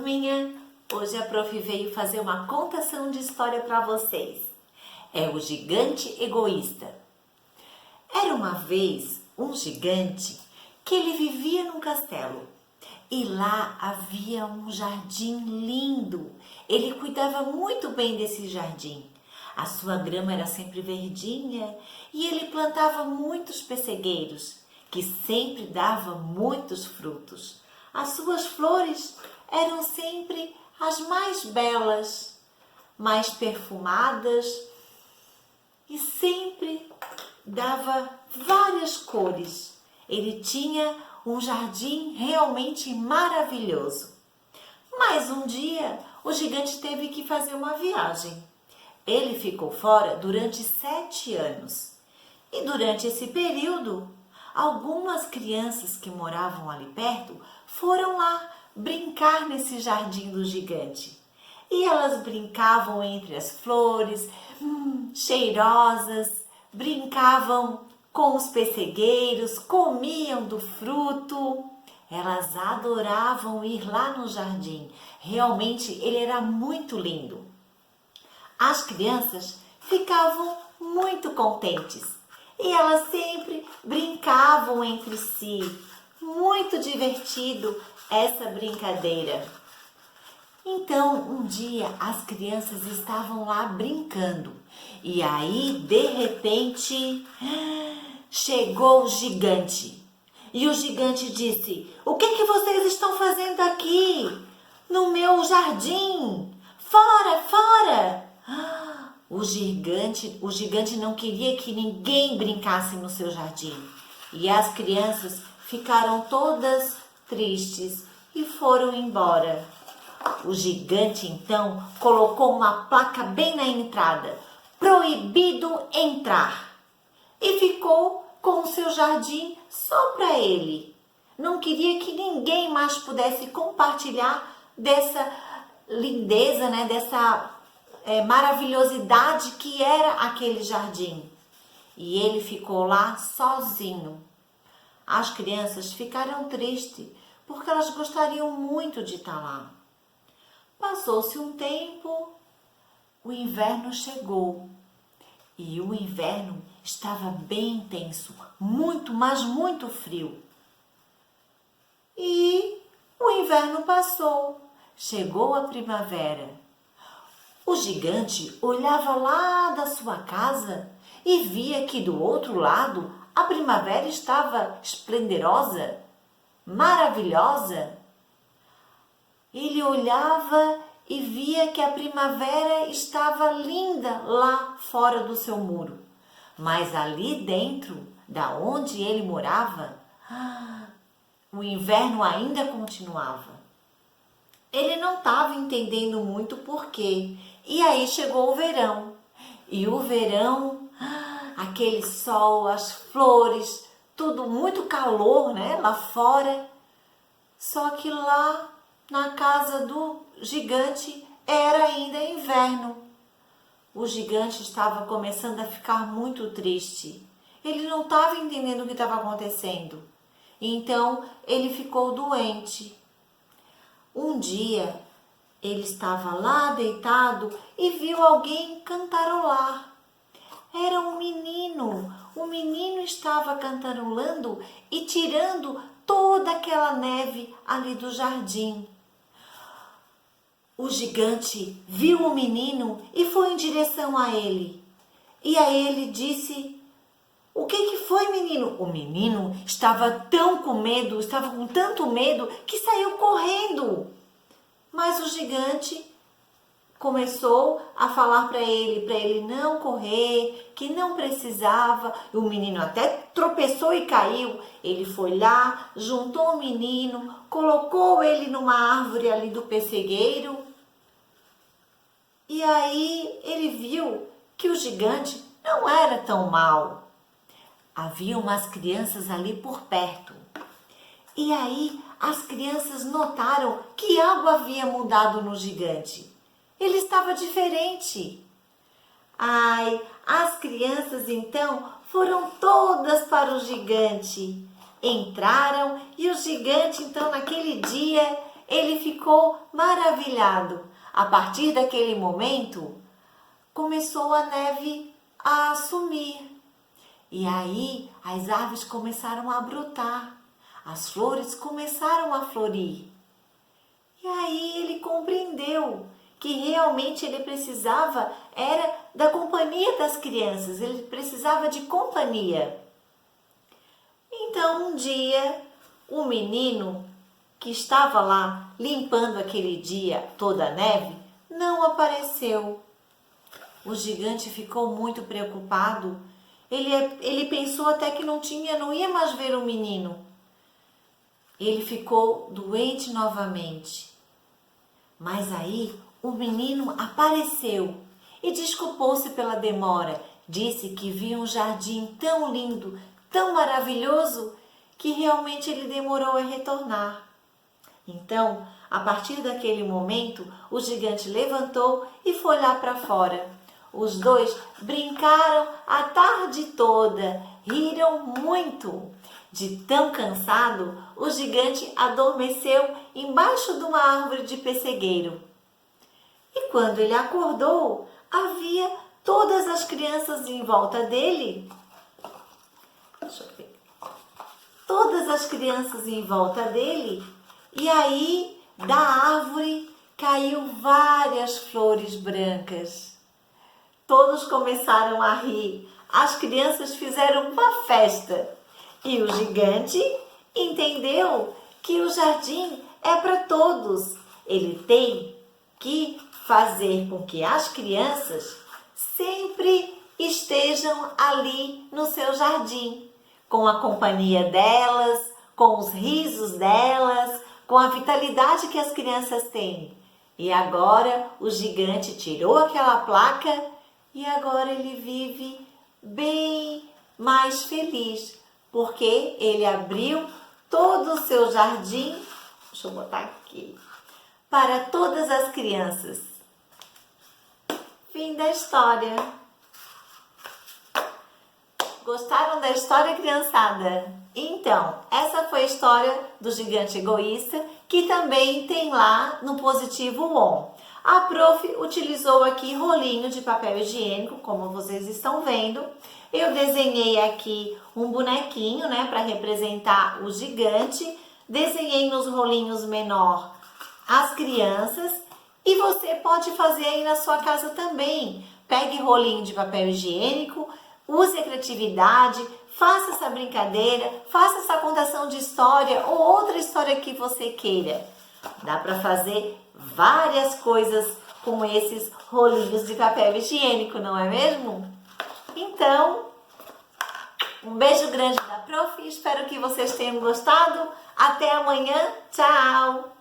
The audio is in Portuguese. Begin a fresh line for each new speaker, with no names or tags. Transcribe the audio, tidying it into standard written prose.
turminha! Hoje a prof veio fazer uma contação de história para vocês. É o gigante egoísta. Era uma vez um gigante que ele vivia num castelo. E lá havia um jardim lindo. Ele cuidava muito bem desse jardim. A sua grama era sempre verdinha e ele plantava muitos pessegueiros, que sempre davam muitos frutos. As suas flores eram sempre as mais belas, mais perfumadas e sempre dava várias cores. Ele tinha um jardim realmente maravilhoso. Mas um dia o gigante teve que fazer uma viagem. Ele ficou fora durante 7 anos. E durante esse período, algumas crianças que moravam ali perto foram lá brincar nesse jardim do gigante. E elas brincavam entre as flores, cheirosas, brincavam com os pessegueiros, comiam do fruto. Elas adoravam ir lá no jardim. Realmente ele era muito lindo. As crianças ficavam muito contentes e elas sempre brincavam entre si. Muito divertido essa brincadeira. Então, um dia as crianças estavam lá brincando e aí, de repente, chegou o gigante. E o gigante disse: "O que vocês estão fazendo aqui no meu jardim? Fora, fora!" O gigante não queria que ninguém brincasse no seu jardim. E as crianças ficaram todas tristes e foram embora. O gigante então colocou uma placa bem na entrada: "Proibido entrar." E ficou com o seu jardim só para ele. Não queria que ninguém mais pudesse compartilhar dessa lindeza, dessa maravilhosidade que era aquele jardim. E ele ficou lá sozinho. As crianças ficaram tristes porque elas gostariam muito de estar lá. Passou-se um tempo, o inverno chegou. E o inverno estava bem intenso, muito, mas muito frio. E o inverno passou, chegou a primavera. O gigante olhava lá da sua casa e via que do outro lado a primavera estava esplendorosa, maravilhosa. Ele olhava e via que a primavera estava linda lá fora do seu muro. Mas ali dentro, da onde ele morava, o inverno ainda continuava. Ele não estava entendendo muito por quê. E aí chegou o verão. E o verão, aquele sol, as flores, tudo muito calor, lá fora. Só que lá na casa do gigante era ainda inverno. O gigante estava começando a ficar muito triste. Ele não estava entendendo o que estava acontecendo. Então ele ficou doente. Um dia ele estava lá deitado e viu alguém cantarolar. Era um menino. O menino estava cantarolando e tirando toda aquela neve ali do jardim. O gigante viu o menino e foi em direção a ele. E a ele disse: "O que foi, menino?" O menino estava tão com medo, estava com tanto medo que saiu correndo. Mas o gigante começou a falar para ele não correr, que não precisava. O menino até tropeçou e caiu. Ele foi lá, juntou o menino, colocou ele numa árvore ali do pessegueiro. E aí ele viu que o gigante não era tão mau. Havia umas crianças ali por perto. E aí as crianças notaram que algo havia mudado no gigante. Ele estava diferente. As crianças então foram todas para o gigante. Entraram e o gigante então naquele dia ele ficou maravilhado. A partir daquele momento, começou a neve a sumir. E aí as árvores começaram a brotar, as flores começaram a florir. E aí ele compreendeu que realmente ele precisava era da companhia das crianças, ele precisava de companhia. Então um dia o menino que estava lá limpando aquele dia toda a neve não apareceu. O gigante ficou muito preocupado. Ele pensou até que não ia mais ver o menino. Ele ficou doente novamente. Mas aí o menino apareceu e desculpou-se pela demora. Disse que via um jardim tão lindo, tão maravilhoso, que realmente ele demorou a retornar. Então, a partir daquele momento, o gigante levantou e foi lá para fora. Os dois brincaram a tarde toda, riram muito. De tão cansado, o gigante adormeceu embaixo de uma árvore de pessegueiro. E quando ele acordou, havia todas as crianças em volta dele. Todas as crianças em volta dele. E aí, da árvore, caiu várias flores brancas. Todos começaram a rir. As crianças fizeram uma festa. E o gigante entendeu que o jardim é para todos. Ele tem que fazer com que as crianças sempre estejam ali no seu jardim, com a companhia delas, com os risos delas, com a vitalidade que as crianças têm. E agora o gigante tirou aquela placa e agora ele vive bem mais feliz, porque ele abriu todo o seu jardim, deixa eu botar aqui, para todas as crianças. Fim da história. Gostaram da história, criançada? Então, essa foi a história do gigante egoísta, que também tem lá no Positivo On. A prof utilizou aqui rolinho de papel higiênico, como vocês estão vendo. Eu desenhei aqui um bonequinho, né, para representar o gigante. Desenhei nos rolinhos menor as crianças. E você pode fazer aí na sua casa também. Pegue rolinho de papel higiênico, use a criatividade, faça essa brincadeira, faça essa contação de história ou outra história que você queira. Dá para fazer várias coisas com esses rolinhos de papel higiênico, não é mesmo? Então, um beijo grande da prof, espero que vocês tenham gostado. Até amanhã, tchau!